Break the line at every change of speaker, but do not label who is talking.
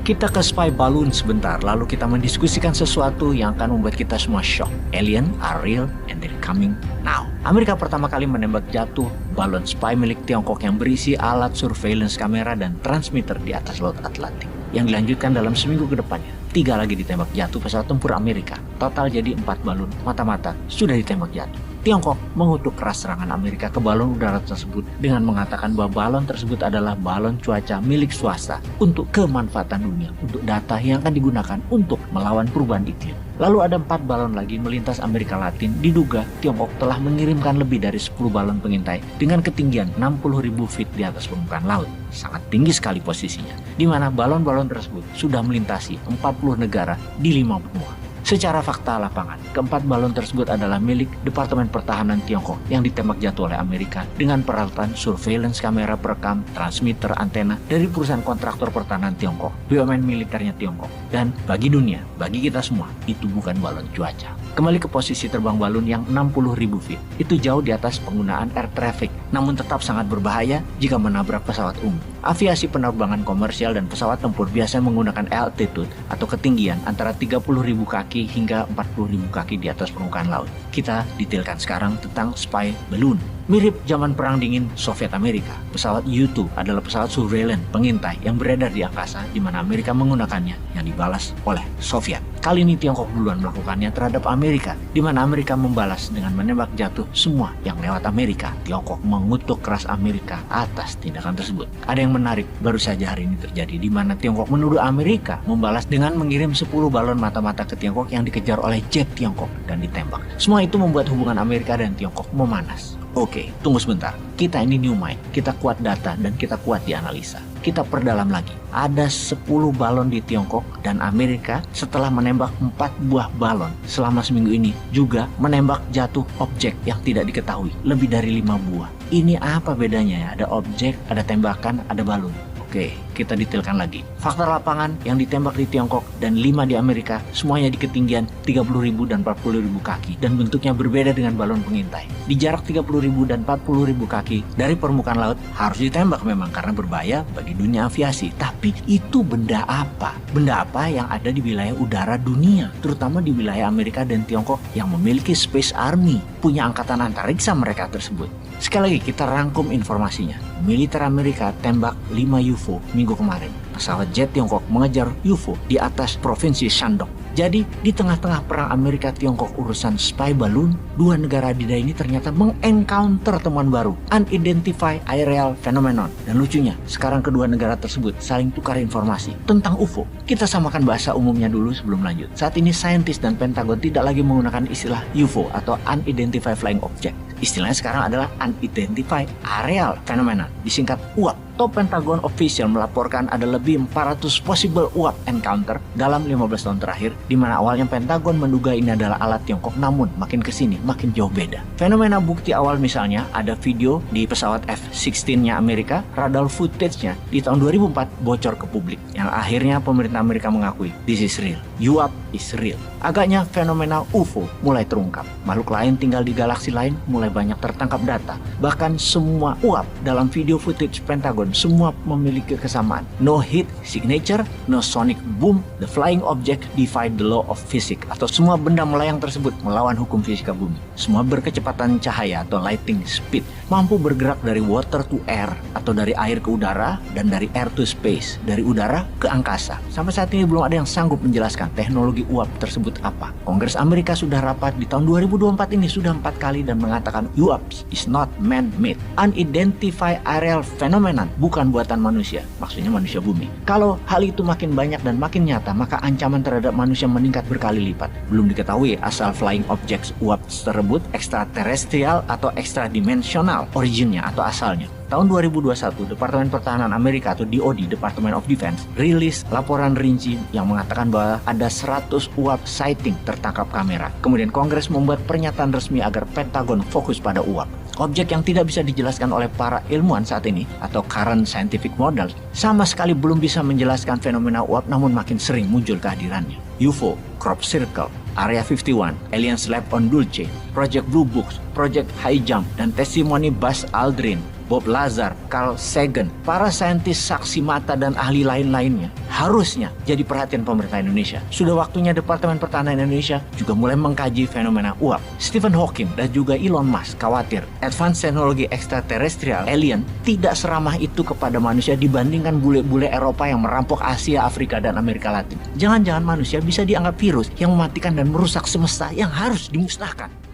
Kita ke spy balloon sebentar, lalu kita mendiskusikan sesuatu yang akan membuat kita semua shock. Alien are real and they're coming now. Amerika pertama kali menembak jatuh balon spy milik Tiongkok yang berisi alat surveillance kamera dan transmitter di atas Laut Atlantik. Yang dilanjutkan dalam seminggu ke depannya. 3 lagi ditembak jatuh pesawat tempur Amerika. Total jadi 4 balon mata-mata sudah ditembak jatuh. Tiongkok mengutuk keras serangan Amerika ke balon udara tersebut dengan mengatakan bahwa balon tersebut adalah balon cuaca milik swasta untuk kemanfaatan dunia, untuk data yang akan digunakan untuk melawan perubahan iklim. Lalu ada 4 balon lagi melintas Amerika Latin. Diduga Tiongkok telah mengirimkan lebih dari 10 balon pengintai dengan ketinggian 60.000 feet di atas permukaan laut. Sangat tinggi sekali posisinya, di mana balon-balon tersebut sudah melintasi 40 negara di 5 benua. Secara fakta lapangan, keempat balon tersebut adalah milik Departemen Pertahanan Tiongkok yang ditembak jatuh oleh Amerika dengan peralatan surveillance kamera perekam, transmitter, antena dari perusahaan kontraktor pertahanan Tiongkok, BUMN militernya Tiongkok. Dan bagi dunia, bagi kita semua, itu bukan balon cuaca. Kembali ke posisi terbang balon yang 60.000 feet. Itu jauh di atas penggunaan air traffic, namun tetap sangat berbahaya jika menabrak pesawat umum. Aviasi penerbangan komersial dan pesawat tempur biasanya menggunakan altitude atau ketinggian antara 30.000 kaki hingga 40.000 kaki di atas permukaan laut. Kita detailkan sekarang tentang spy balloon. Mirip zaman Perang Dingin Soviet Amerika, pesawat U-2 adalah pesawat surveillance pengintai yang beredar di angkasa di mana Amerika menggunakannya yang dibalas oleh Soviet. Kali ini Tiongkok duluan melakukannya terhadap Amerika, di mana Amerika membalas dengan menembak jatuh semua yang lewat Amerika. Tiongkok mengutuk keras Amerika atas tindakan tersebut. Ada yang menarik baru saja hari ini terjadi, di mana Tiongkok menuduh Amerika membalas dengan mengirim 10 balon mata-mata ke Tiongkok yang dikejar oleh jet Tiongkok dan ditembak. Semua itu membuat hubungan Amerika dan Tiongkok memanas. Oke, tunggu sebentar. Kita ini new mind, kita kuat data dan kita kuat di analisa. Kita perdalam lagi. Ada 10 balon di Tiongkok dan Amerika setelah menembak 4 buah balon selama seminggu ini juga menembak jatuh objek yang tidak diketahui lebih dari 5 buah. Ini apa bedanya ya? Ada objek, ada tembakan, ada balon. Oke, kita detailkan lagi. Fakta lapangan yang ditembak di Tiongkok dan 5 di Amerika, semuanya di ketinggian 30.000 dan 40.000 kaki dan bentuknya berbeda dengan balon pengintai. Di jarak 30.000 dan 40.000 kaki dari permukaan laut harus ditembak memang karena berbahaya bagi dunia aviasi. Tapi itu benda apa? Benda apa yang ada di wilayah udara dunia, terutama di wilayah Amerika dan Tiongkok yang memiliki Space Army, punya angkatan antariksa mereka tersebut. Sekali lagi kita rangkum informasinya. Militer Amerika tembak 5 UFO minggu kemarin. Pesawat jet Tiongkok mengejar UFO di atas provinsi Shandong. Jadi di tengah-tengah perang Amerika-Tiongkok urusan spy balloon, 2 negara adidaya ini ternyata mengencounter temuan baru, unidentified aerial phenomenon. Dan lucunya, sekarang kedua negara tersebut saling tukar informasi tentang UFO. Kita samakan bahasa umumnya dulu sebelum lanjut. Saat ini saintis dan Pentagon tidak lagi menggunakan istilah UFO atau unidentified flying object. Istilahnya sekarang adalah unidentified aerial phenomenon, disingkat UAP. Top Pentagon official melaporkan ada lebih 400 possible UAP encounter dalam 15 tahun terakhir, di mana awalnya Pentagon menduga ini adalah alat Tiongkok, namun makin kesini makin jauh beda. Fenomena bukti awal misalnya ada video di pesawat F-16-nya Amerika, radar footage-nya di tahun 2004 bocor ke publik, yang akhirnya pemerintah Amerika mengakui this is real, UAP is real. Agaknya fenomena UFO mulai terungkap. Makhluk lain tinggal di galaksi lain mulai banyak tertangkap data. Bahkan semua UAP dalam video footage Pentagon semua memiliki kesamaan. No heat signature, no sonic boom, the flying object defied the law of physics, atau semua benda melayang tersebut melawan hukum fisika bumi. Semua berkecepatan cahaya atau lighting speed, mampu bergerak dari water to air atau dari air ke udara dan dari air to space, dari udara ke angkasa. Sampai saat ini belum ada yang sanggup menjelaskan teknologi UAP tersebut apa. Kongres Amerika sudah rapat di tahun 2024 ini sudah 4 kali dan mengatakan UAP is not man-made, unidentified aerial phenomenon, bukan buatan manusia, maksudnya manusia bumi. Kalau hal itu makin banyak dan makin nyata, maka ancaman terhadap manusia meningkat berkali lipat. Belum diketahui asal flying objects UAP tersebut extraterrestrial atau extradimensional originnya atau asalnya. Tahun 2021, Departemen Pertahanan Amerika atau DoD, Department of Defense, rilis laporan rinci yang mengatakan bahwa ada 100 UAP sighting tertangkap kamera. Kemudian Kongres membuat pernyataan resmi agar Pentagon fokus pada UAP. Objek yang tidak bisa dijelaskan oleh para ilmuwan saat ini atau current scientific models sama sekali belum bisa menjelaskan fenomena UAP, namun makin sering muncul kehadirannya. UFO, Crop Circle, Area 51, Aliens Lab on Dulce, Project Blue Book, Project High Jump, dan testimoni Buzz Aldrin Bob Lazar, Carl Sagan, para saintis saksi mata dan ahli lain-lainnya harusnya jadi perhatian pemerintah Indonesia. Sudah waktunya Departemen Pertahanan Indonesia juga mulai mengkaji fenomena uap. Stephen Hawking dan juga Elon Musk khawatir advance teknologi ekstraterestrial alien tidak seramah itu kepada manusia dibandingkan bule-bule Eropa yang merampok Asia, Afrika, dan Amerika Latin. Jangan-jangan manusia bisa dianggap virus yang mematikan dan merusak semesta yang harus dimusnahkan.